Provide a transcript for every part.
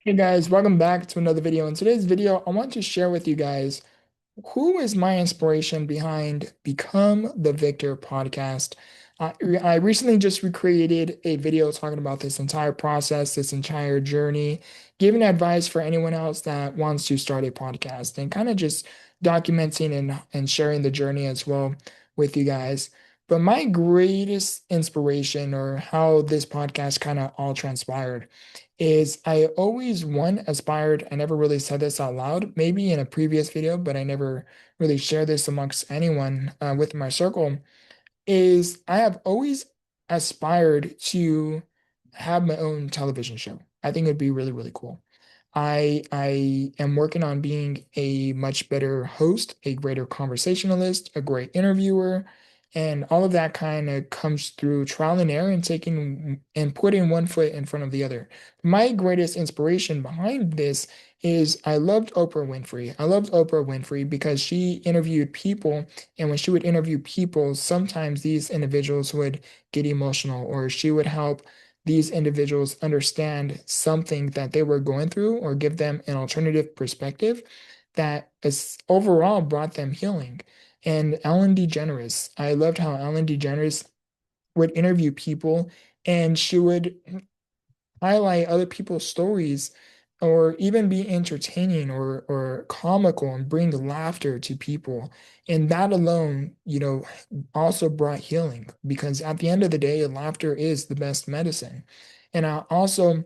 Hey guys, welcome back to another video. In today's video, I want to share with you guys who is my inspiration behind Become the Victor podcast. I recently just recreated a video talking about this entire process, this entire journey, giving advice for anyone else that wants to start a podcast and kind of just documenting and sharing the journey as well with you guys. But my greatest inspiration or how this podcast kind of all transpired is I always one aspired. I never really said this out loud, maybe in a previous video, but I never really share this amongst anyone with my circle, is I have always aspired to have my own television show. I think it'd be really, really cool. I am working on being a much better host, a greater conversationalist, a great interviewer, and all of that kind of comes through trial and error and taking and putting one foot in front of the other. My greatest inspiration behind this is I loved Oprah Winfrey. I loved Oprah Winfrey because she interviewed people, and when she would interview people, sometimes these individuals would get emotional, or she would help these individuals understand something that they were going through or give them an alternative perspective that is overall brought them healing. And Ellen DeGeneres, I loved how Ellen DeGeneres would interview people and she would highlight other people's stories or even be entertaining or comical and bring laughter to people. And that alone, also brought healing because at the end of the day, laughter is the best medicine. And I also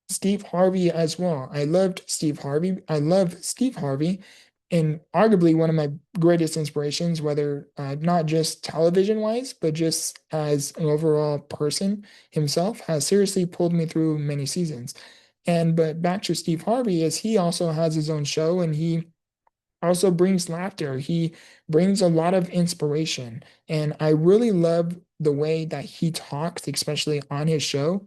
Steve Harvey as well. I loved Steve Harvey. I love Steve Harvey, and arguably one of my greatest inspirations, whether not just television wise, but just as an overall person himself, has seriously pulled me through many seasons. And but back to Steve Harvey, is he also has his own show and he also brings laughter. He brings a lot of inspiration. And I really love the way that he talks, especially on his show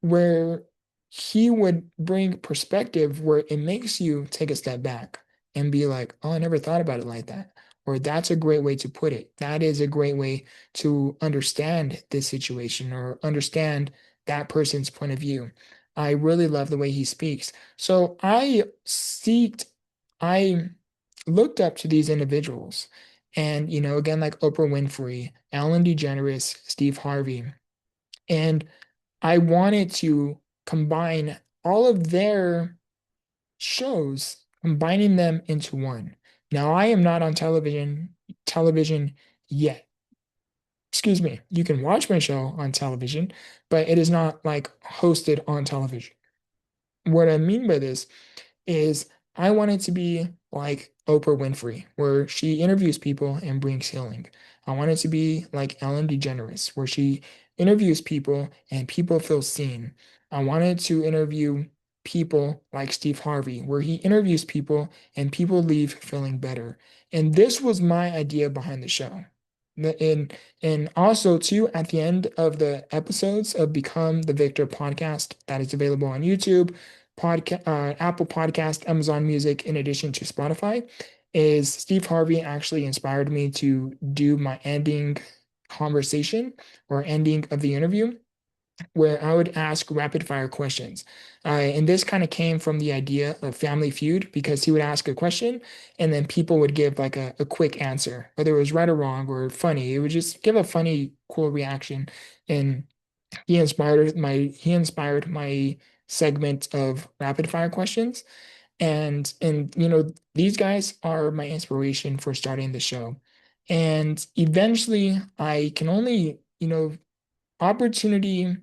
where he would bring perspective where it makes you take a step back and be like, oh, I never thought about it like that. Or that's a great way to put it. That is a great way to understand this situation or understand that person's point of view. I really love the way he speaks. So I looked up to these individuals. And, again, like Oprah Winfrey, Ellen DeGeneres, Steve Harvey. And I wanted to combine all of their shows, combining them into one. Now, I am not on television yet. Excuse me. You can watch my show on television, but it is not like hosted on television. What I mean by this is I want it to be like Oprah Winfrey, where she interviews people and brings healing. I want it to be like Ellen DeGeneres, where she interviews people and people feel seen. I wanted to interview people like Steve Harvey, where he interviews people and people leave feeling better. And this was my idea behind the show. And also too, at the end of the episodes of Become the Victor podcast that is available on YouTube, Apple Podcast, Amazon Music, in addition to Spotify, is Steve Harvey actually inspired me to do my ending conversation or ending of the interview where I would ask rapid fire questions. And this kind of came from the idea of Family Feud because he would ask a question and then people would give like a quick answer, whether it was right or wrong or funny. It would just give a funny, cool reaction. And he inspired my segment of rapid fire questions. And these guys are my inspiration for starting the show. And eventually I can only, opportunity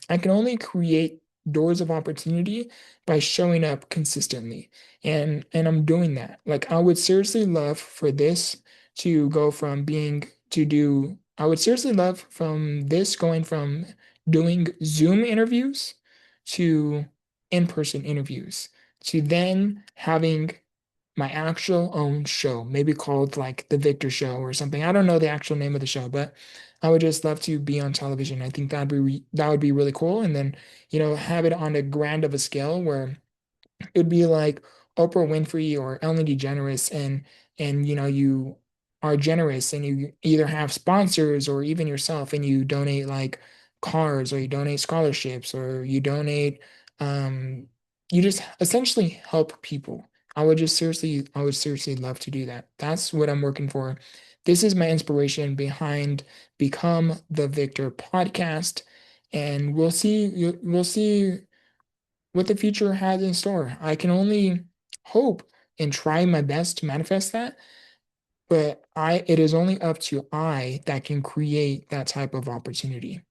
I can only create doors of opportunity by showing up consistently. And I'm doing that. Like I would seriously love for this to go from being to do I would seriously love from this going from doing Zoom interviews to in-person interviews to then having my actual own show, maybe called like The Victor Show or something. I don't know the actual name of the show, but I would just love to be on television. I think that would be really cool. And then, have it on a grand of a scale where it'd be like Oprah Winfrey or Ellen DeGeneres and you are generous and you either have sponsors or even yourself and you donate like cars or you donate scholarships or you donate Um, you just essentially help people. I would seriously love to do that. That's what I'm working for. This is my inspiration behind Become the Victor podcast, and we'll see what the future has in store. I can only hope and try my best to manifest that, but it is only up to I that can create that type of opportunity.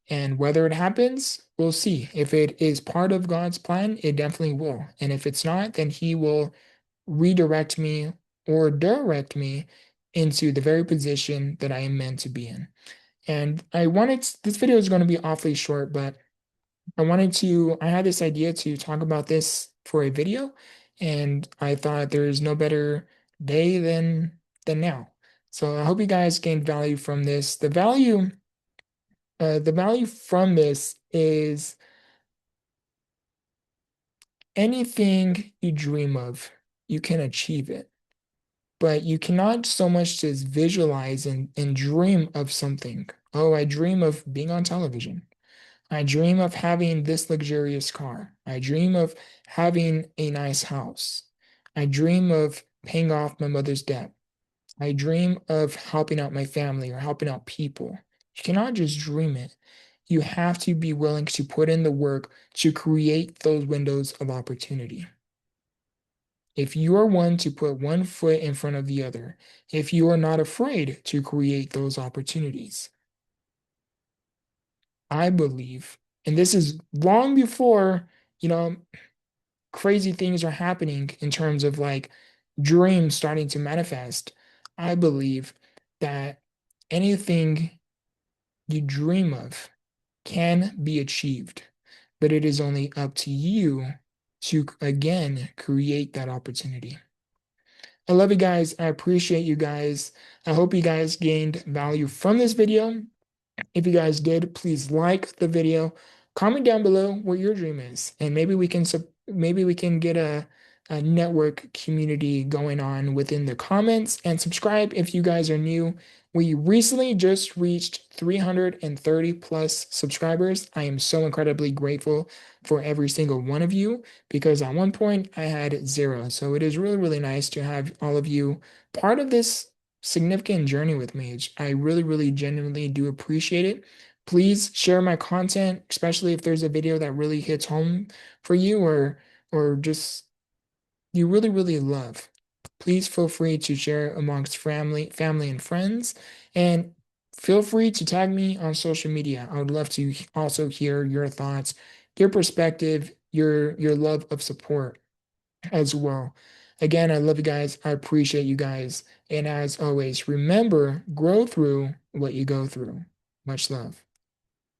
And whether it happens, we'll see. If it is part of God's plan, it definitely will. And if it's not, then He will redirect me or direct me into the very position that I am meant to be in. And this video is going to be awfully short, but I had this idea to talk about this for a video, and I thought there is no better day than now. So I hope you guys gained value from this. The value from this is anything you dream of, you can achieve it. But you cannot so much just visualize and dream of something. Oh, I dream of being on television. I dream of having this luxurious car. I dream of having a nice house. I dream of paying off my mother's debt. I dream of helping out my family or helping out people. You cannot just dream it. You have to be willing to put in the work to create those windows of opportunity. If you are one to put one foot in front of the other, if you are not afraid to create those opportunities, I believe, and this is long before, you know, crazy things are happening in terms of like dreams starting to manifest. I believe that anything you dream of can be achieved, but it is only up to you to again create that opportunity. I love you guys. I appreciate you guys. I hope you guys gained value from this video. If you guys did, please like the video, comment down below what your dream is, and maybe we can get a network community going on within the comments, and subscribe if you guys are new. We recently just reached 330 plus subscribers. I am so incredibly grateful for every single one of you because at one point I had zero. So it is really, really nice to have all of you part of this significant journey with me. I really, really genuinely do appreciate it. Please share my content, especially if there's a video that really hits home for you or just you really, really love. Please feel free to share amongst family and friends. And feel free to tag me on social media. I would love to also hear your thoughts, your perspective, your love of support as well. Again, I love you guys. I appreciate you guys. And as always, remember, grow through what you go through. Much love.